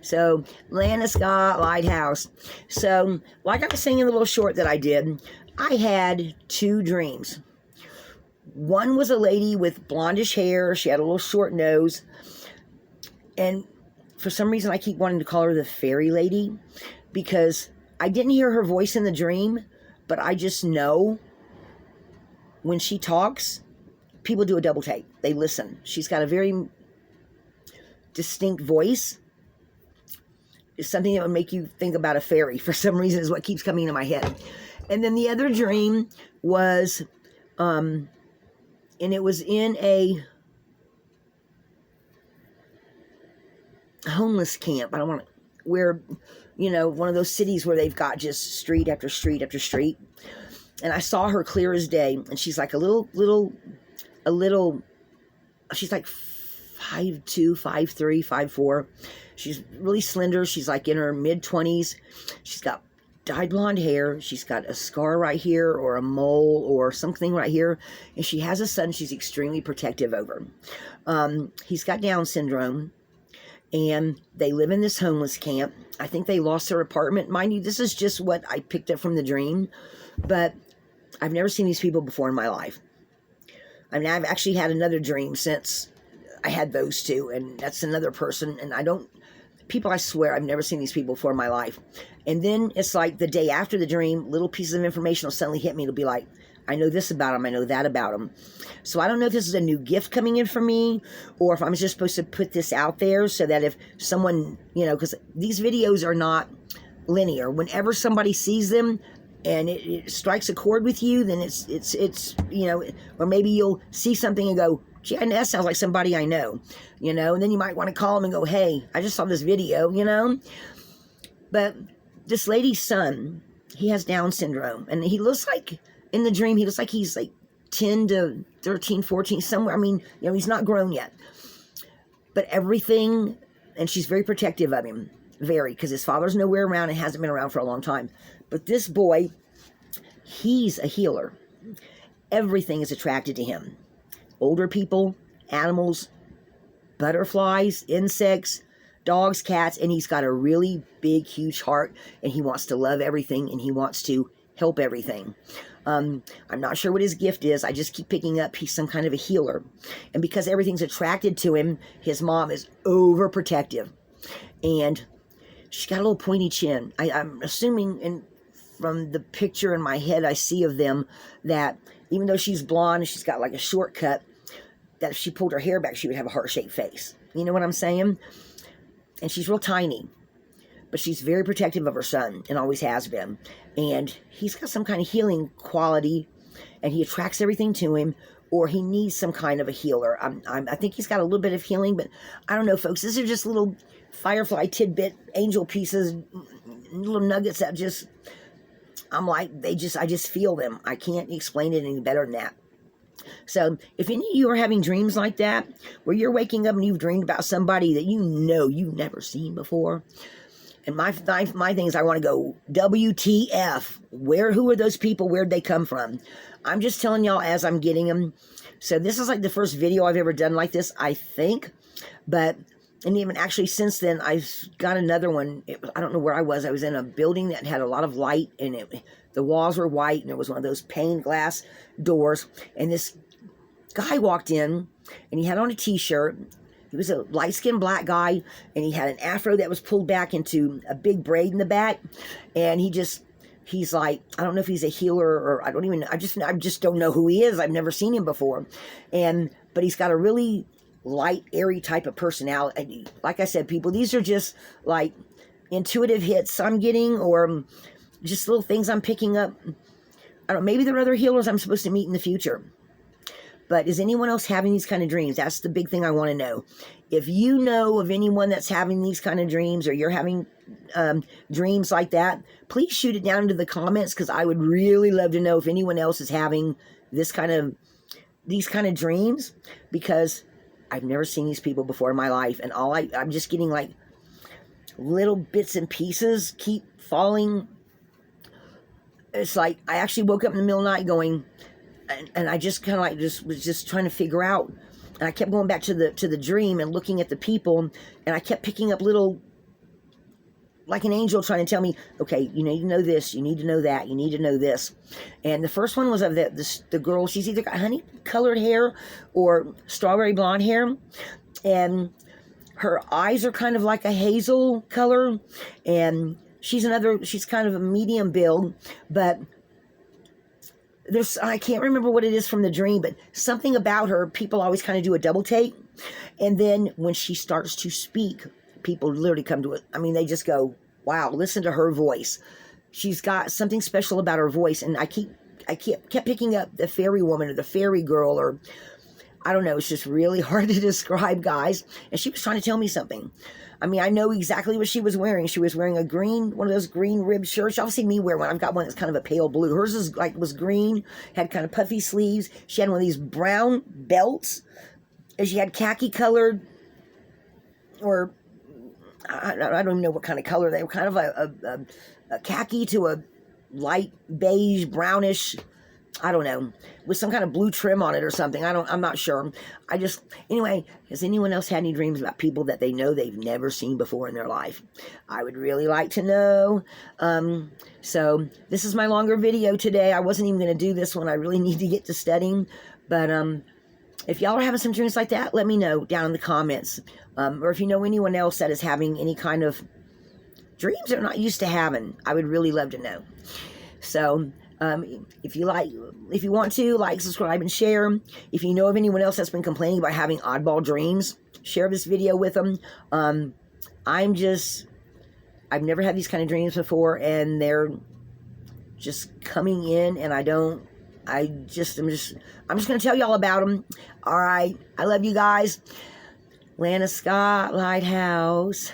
So, Landeskog Lighthouse. So, like I was saying in the little short that I did, I had two dreams. One was a lady with blondish hair. She had a little short nose. And for some reason, I keep wanting to call her the fairy lady because I didn't hear her voice in the dream, but I just know when she talks, people do a double take. They listen. She's got a very distinct voice. It's something that would make you think about a fairy for some reason is what keeps coming into my head. And then the other dream was, and it was in a homeless camp. I don't want to, where, you know, one of those cities where they've got just street after street after street. And I saw her clear as day. And she's like a little, she's like 5'2", 5'3", 5'4". She's really slender. She's like in her mid-20s. She's got dyed blonde hair. She's got a scar right here or a mole or something right here. And she has a son she's extremely protective over. He's got Down syndrome. And they live in this homeless camp. I think they lost their apartment. Mind you, this is just what I picked up from the dream. But I've never seen these people before in my life. I mean, I've actually had another dream since I had those two. And that's another person. And I swear, I've never seen these people before in my life. And then it's like the day after the dream, little pieces of information will suddenly hit me. It'll be like, I know this about them. I know that about them. So I don't know if this is a new gift coming in for me or if I'm just supposed to put this out there so that if someone, you know, because these videos are not linear. Whenever somebody sees them and it strikes a chord with you, then it's you know, or maybe you'll see something and go, gee, that sounds like somebody I know, you know, and then you might want to call them and go, hey, I just saw this video, you know. But this lady's son, he has Down syndrome, and he looks like, in the dream, he looks like he's like 10 to 13, 14, somewhere. I mean, you know, he's not grown yet. But everything, and she's very protective of him, very, because his father's nowhere around and hasn't been around for a long time. But this boy, he's a healer. Everything is attracted to him. Older people, animals, butterflies, insects, dogs, cats, and he's got a really big, huge heart, and he wants to love everything, and he wants to help everything. I'm not sure what his gift is. I just keep picking up he's some kind of a healer. And because everything's attracted to him, his mom is overprotective. And she's got a little pointy chin. I'm assuming from the picture in my head I see of them that even though she's blonde and she's got like a shortcut, that if she pulled her hair back, she would have a heart-shaped face. You know what I'm saying? And she's real tiny. But she's very protective of her son and always has been. And he's got some kind of healing quality and he attracts everything to him, or he needs some kind of a healer. I think he's got a little bit of healing, but I don't know, folks. These are just little firefly tidbit angel pieces, little nuggets that just, I'm like, I just feel them. I can't explain it any better than that. So if any of you are having dreams like that, where you're waking up and you've dreamed about somebody that you know you've never seen before, and my thing is I want to go, WTF? Who are those people? Where'd they come from? I'm just telling y'all as I'm getting them. So this is like the first video I've ever done like this, I think. But, and even actually since then, I've got another one. I don't know where I was. I was in a building that had a lot of light in it. The walls were white, and it was one of those pane glass doors. And this guy walked in, and he had on a t-shirt. He was a light-skinned black guy, and he had an afro that was pulled back into a big braid in the back. And he's like, I don't know if he's a healer or I just don't know who he is. I've never seen him before. But he's got a really light, airy type of personality. Like I said, people, these are just like intuitive hits I'm getting, or just little things I'm picking up. I don't know, maybe there are other healers I'm supposed to meet in the future. But is anyone else having these kind of dreams? That's the big thing I want to know. If you know of anyone that's having these kind of dreams, or you're having dreams like that, please shoot it down into the comments, because I would really love to know if anyone else is having these kind of dreams, because I've never seen these people before in my life, and I'm just getting like little bits and pieces keep falling. It's like I actually woke up in the middle of the night going, and I just kind of like was just trying to figure out, and I kept going back to the dream and looking at the people, and I kept picking up little like an angel trying to tell me, okay, you need to know this, you need to know that, you need to know this. And the first one was of the girl. She's either got honey colored hair or strawberry blonde hair, and her eyes are kind of like a hazel color, and she's kind of a medium build, but I can't remember what it is from the dream, but something about her, people always kind of do a double take. And then when she starts to speak, people literally come to it. I mean, they just go, wow, listen to her voice. She's got something special about her voice. And I kept picking up the fairy woman or the fairy girl, or I don't know. It's just really hard to describe, guys. And she was trying to tell me something. I mean, I know exactly what she was wearing. She was wearing one of those green ribbed shirts. Y'all see me wear one. I've got one that's kind of a pale blue. Hers was green, had kind of puffy sleeves. She had one of these brown belts, and she had khaki colored, or I don't even know what kind of color. They were kind of a khaki to a light beige, brownish, I don't know, with some kind of blue trim on it or something. I'm not sure. Anyway, has anyone else had any dreams about people that they know they've never seen before in their life? I would really like to know. So this is my longer video today. I wasn't even going to do this one. I really need to get to studying. But if y'all are having some dreams like that, let me know down in the comments. Or if you know anyone else that is having any kind of dreams they're not used to having, I would really love to know. So if you want to, like, subscribe, and share. If you know of anyone else that's been complaining about having oddball dreams, share this video with them. I've never had these kind of dreams before, and they're just coming in, and I'm just going to tell y'all about them. All right. I love you guys. Lana Scott Lighthouse.